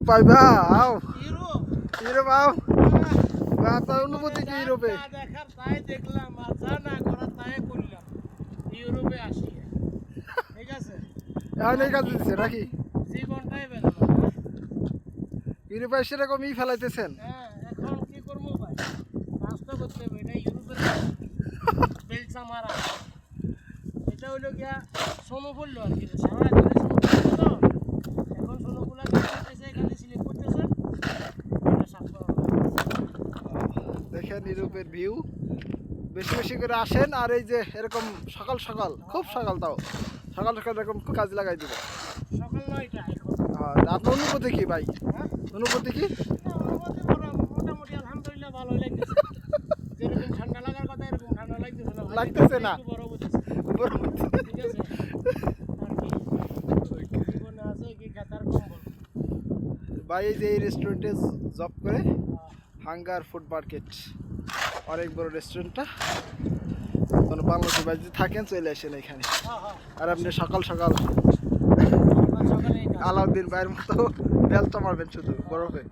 পাইবা আও Europe Europe আও আপনার অনুভূতি কি ইউরোপে? দেখার তাই দেখলাম আর যা না করার তাই করলাম। ইউরোপে আসি, ঠিক আছে, এখন এই কাজ দিচ্ছে নাকি? জীবনটাই বেদনা। ইউরোপে সেরকমই ফেলাইতেছেন? হ্যাঁ, এখন কি করবো ভাই, কাজ তো করতে হবে। এটা ইউরোপের বেলচা মারা, এটা হইলো গিয়া সোনো পড়লো আর কি, সারা দিনে সোনো পড়লো তো। এখন সোনোগুলা কি করতেছে, এখানে সিলেক্ট করতেছে, এটা সাফ করা হবে। দেখেন ইউরোপের ভিউ। বেশি বেশি করে আসেন আর এই যে এরকম সকাল সকাল, খুব সকাল, তাও সকাল সকাল এরকম কাজ লাগাই দিব। সকাল 9টা এখন। আর আপনার অনুভূতি কি ভাই? হ্যাঁ, অনুভূতি কি? মোটামুটি আলহামদুলিল্লাহ ভালোই লাগতেছে। যেরকম ঠান্ডা লাগার কথা এরকম ঠান্ডা লাগতেছে না ভাই। লাগতেছে না? একটু বড় বুঝতেছে, ঠিক আছে। আর কি জীবনে আছে কি খেতার কম্বল। ভাই এই যে এই রেস্টুরেন্টে জব করে, হাঙ্গার ফুড মার্কেট, অনেক বড় রেস্টুরেন্টটা। কোনো বাংলাদেশি ভাই যদি থাকেন চলে আসেন এখানে। হ্যাঁ হ্যাঁ, আর আপনি সকাল সকাল সকালে আলাউদ্দিন ভাইয়ের মতো বেলচা মারবেন শুধু বরফে।